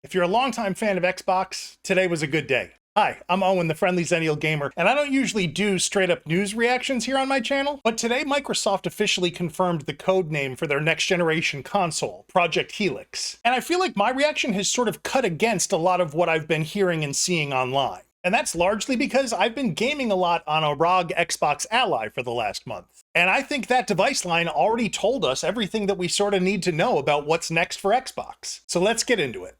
If you're a longtime fan of Xbox, today was a good day. Hi, I'm Owen, the friendly Xennial gamer, and I don't usually do straight-up news reactions here on my channel, but today Microsoft officially confirmed the code name for their next-generation console, Project Helix. And I feel like my reaction has sort of cut against a lot of what I've been hearing and seeing online. And that's largely because I've been gaming a lot on a ROG Xbox Ally for the last month. And I think that device line already told us everything that we sort of need to know about what's next for Xbox. So let's get into it.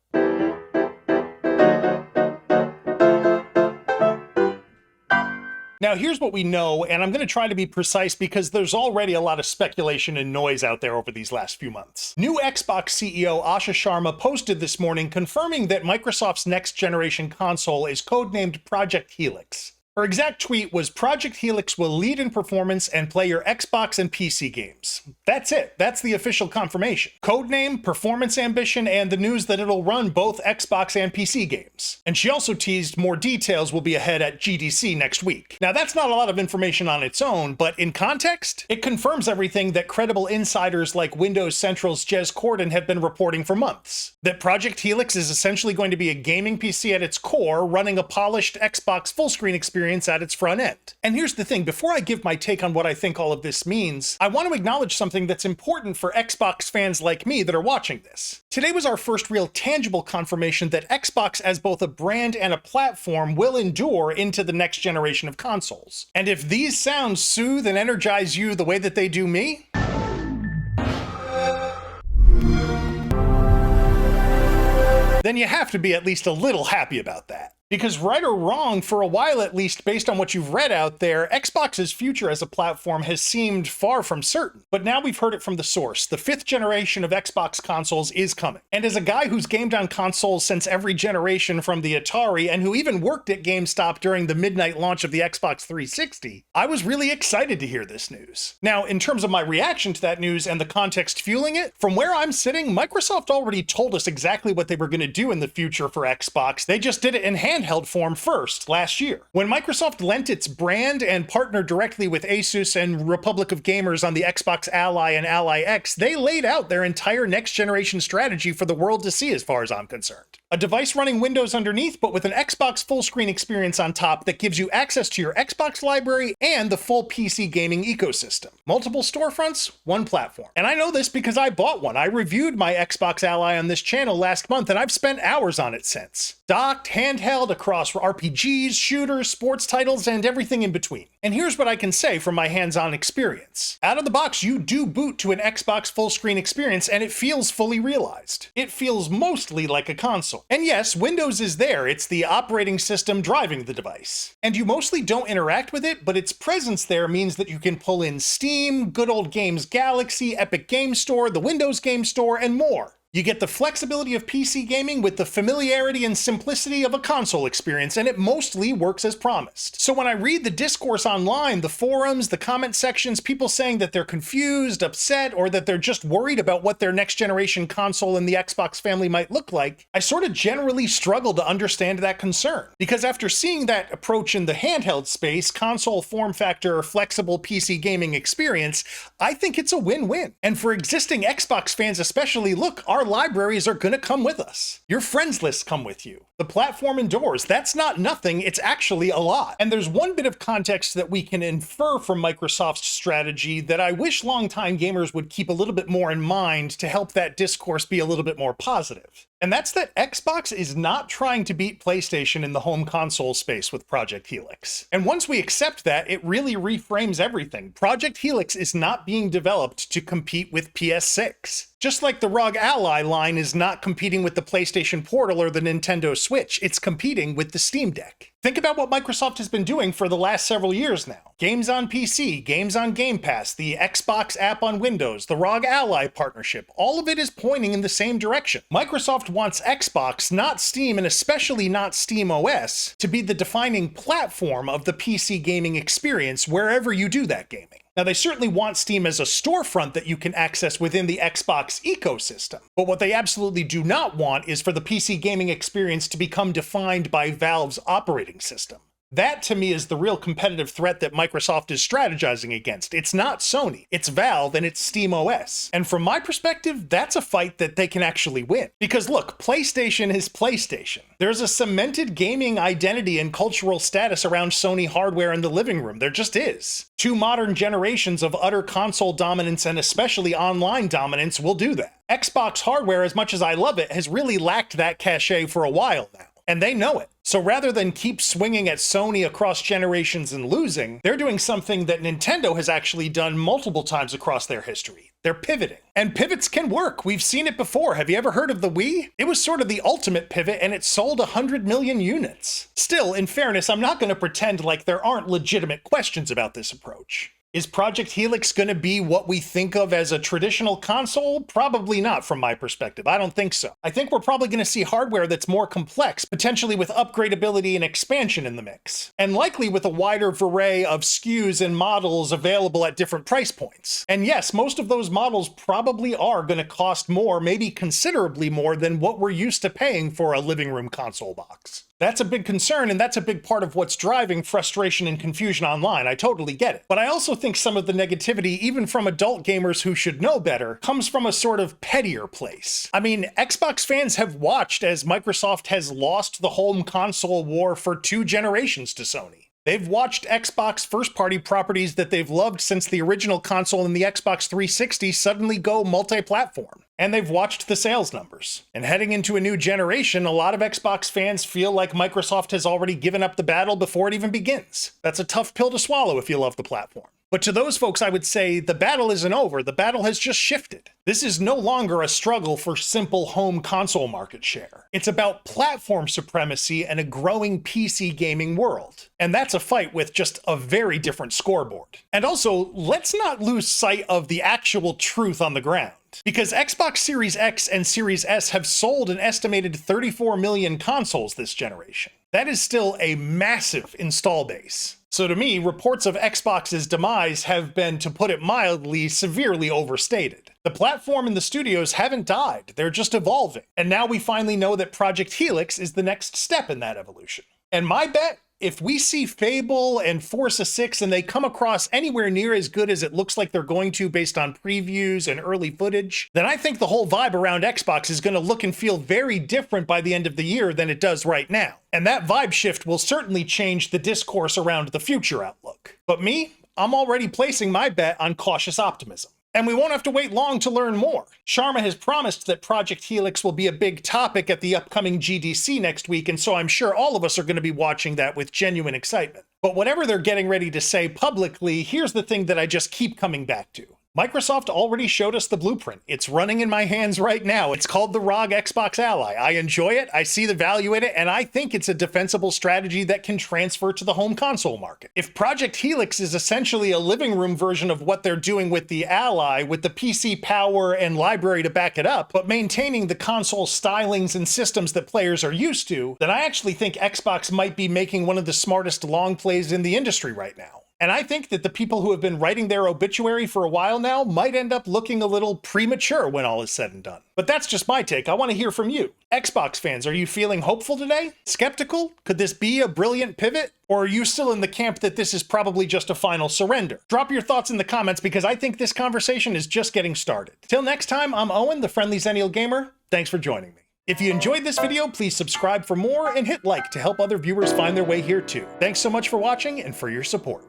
Now, here's what we know, and I'm going to try to be precise because there's already a lot of speculation and noise out there over these last few months. New Xbox CEO Asha Sharma posted this morning confirming that Microsoft's next-generation console is codenamed Project Helix. Her exact tweet was, "Project Helix will lead in performance and play your Xbox and PC games." That's it. That's the official confirmation. Codename, performance ambition, and the news that it'll run both Xbox and PC games. And she also teased more details will be ahead at GDC next week. Now, that's not a lot of information on its own, but in context, it confirms everything that credible insiders like Windows Central's Jez Corden have been reporting for months. That Project Helix is essentially going to be a gaming PC at its core, running a polished Xbox full-screen experience at its front end. And here's the thing, before I give my take on what I think all of this means, I want to acknowledge something that's important for Xbox fans like me that are watching this. Today was our first real tangible confirmation that Xbox as both a brand and a platform will endure into the next generation of consoles. And if these sounds soothe and energize you the way that they do me, then you have to be at least a little happy about that. Because right or wrong, for a while at least, based on what you've read out there, Xbox's future as a platform has seemed far from certain. But now we've heard it from the source. The 5th generation of Xbox consoles is coming. And as a guy who's gamed on consoles since every generation from the Atari, and who even worked at GameStop during the midnight launch of the Xbox 360, I was really excited to hear this news. Now, in terms of my reaction to that news and the context fueling it, from where I'm sitting, Microsoft already told us exactly what they were going to do in the future for Xbox. They just did it in handheld form first last year. When Microsoft lent its brand and partnered directly with Asus and Republic of Gamers on the Xbox Ally and Ally X, they laid out their entire next generation strategy for the world to see as far as I'm concerned. A device running Windows underneath, but with an Xbox full screen experience on top that gives you access to your Xbox library and the full PC gaming ecosystem. Multiple storefronts, one platform. And I know this because I bought one. I reviewed my Xbox Ally on this channel last month and I've spent hours on it since. Docked, handheld, across RPGs, shooters, sports titles, and everything in between. And here's what I can say from my hands-on experience. Out of the box, you do boot to an Xbox full screen experience and it feels fully realized. It feels mostly like a console. And yes, Windows is there. It's the operating system driving the device. And you mostly don't interact with it, but its presence there means that you can pull in Steam, Good Old Games Galaxy, Epic Game Store, the Windows Game Store, and more. You get the flexibility of PC gaming with the familiarity and simplicity of a console experience, and it mostly works as promised. So when I read the discourse online, the forums, the comment sections, people saying that they're confused, upset, or that they're just worried about what their next generation console in the Xbox family might look like, I sort of generally struggle to understand that concern. Because after seeing that approach in the handheld space, console form factor, flexible PC gaming experience, I think it's a win-win. And for existing Xbox fans especially, look, our libraries are gonna come with us. Your friends lists come with you. The platform endures. That's not nothing, it's actually a lot. And there's one bit of context that we can infer from Microsoft's strategy that I wish longtime gamers would keep a little bit more in mind to help that discourse be a little bit more positive. And that's that Xbox is not trying to beat PlayStation in the home console space with Project Helix. And once we accept that, it really reframes everything. Project Helix is not being developed to compete with PS6. Just like the ROG Ally line is not competing with the PlayStation Portal or the Nintendo Switch, it's competing with the Steam Deck. Think about what Microsoft has been doing for the last several years now. Games on PC, games on Game Pass, the Xbox app on Windows, the ROG Ally partnership, all of it is pointing in the same direction. Microsoft wants Xbox, not Steam, and especially not Steam OS, to be the defining platform of the PC gaming experience wherever you do that gaming. Now, they certainly want Steam as a storefront that you can access within the Xbox ecosystem. But what they absolutely do not want is for the PC gaming experience to become defined by Valve's operating system. That, to me, is the real competitive threat that Microsoft is strategizing against. It's not Sony, it's Valve and it's SteamOS. And from my perspective, that's a fight that they can actually win. Because look, PlayStation is PlayStation. There's a cemented gaming identity and cultural status around Sony hardware in the living room. There just is. 2 modern generations of utter console dominance and especially online dominance will do that. Xbox hardware, as much as I love it, has really lacked that cachet for a while now. And they know it. So rather than keep swinging at Sony across generations and losing, they're doing something that Nintendo has actually done multiple times across their history. They're pivoting. And pivots can work. We've seen it before. Have you ever heard of the Wii? It was sort of the ultimate pivot, and it sold 100 million units. Still, in fairness, I'm not going to pretend like there aren't legitimate questions about this approach. Is Project Helix going to be what we think of as a traditional console? Probably not from my perspective. I don't think so. I think we're probably going to see hardware that's more complex, potentially with upgradability and expansion in the mix, and likely with a wider array of SKUs and models available at different price points. And yes, most of those models probably are going to cost more, maybe considerably more than what we're used to paying for a living room console box. That's a big concern, and that's a big part of what's driving frustration and confusion online. I totally get it. But I also think some of the negativity, even from adult gamers who should know better, comes from a sort of pettier place. I mean, Xbox fans have watched as Microsoft has lost the home console war for 2 generations to Sony. They've watched Xbox first-party properties that they've loved since the original console and the Xbox 360 suddenly go multi-platform. And they've watched the sales numbers. And heading into a new generation, a lot of Xbox fans feel like Microsoft has already given up the battle before it even begins. That's a tough pill to swallow if you love the platform. But to those folks, I would say the battle isn't over. The battle has just shifted. This is no longer a struggle for simple home console market share. It's about platform supremacy and a growing PC gaming world. And that's a fight with just a very different scoreboard. And also, let's not lose sight of the actual truth on the ground. Because Xbox Series X and Series S have sold an estimated 34 million consoles this generation. That is still a massive install base. So to me, reports of Xbox's demise have been, to put it mildly, severely overstated. The platform and the studios haven't died, they're just evolving. And now we finally know that Project Helix is the next step in that evolution. And my bet, if we see Fable and Forza 6 and they come across anywhere near as good as it looks like they're going to based on previews and early footage, then I think the whole vibe around Xbox is going to look and feel very different by the end of the year than it does right now. And that vibe shift will certainly change the discourse around the future outlook. But me, I'm already placing my bet on cautious optimism. And we won't have to wait long to learn more. Sharma has promised that Project Helix will be a big topic at the upcoming GDC next week, and so I'm sure all of us are going to be watching that with genuine excitement. But whatever they're getting ready to say publicly, here's the thing that I just keep coming back to. Microsoft already showed us the blueprint. It's running in my hands right now. It's called the ROG Xbox Ally. I enjoy it, I see the value in it, and I think it's a defensible strategy that can transfer to the home console market. If Project Helix is essentially a living room version of what they're doing with the Ally, with the PC power and library to back it up, but maintaining the console stylings and systems that players are used to, then I actually think Xbox might be making one of the smartest long plays in the industry right now. And I think that the people who have been writing their obituary for a while now might end up looking a little premature when all is said and done. But that's just my take. I want to hear from you. Xbox fans, are you feeling hopeful today? Skeptical? Could this be a brilliant pivot? Or are you still in the camp that this is probably just a final surrender? Drop your thoughts in the comments because I think this conversation is just getting started. Till next time, I'm Owen, the friendly Xennial gamer. Thanks for joining me. If you enjoyed this video, please subscribe for more and hit like to help other viewers find their way here too. Thanks so much for watching and for your support.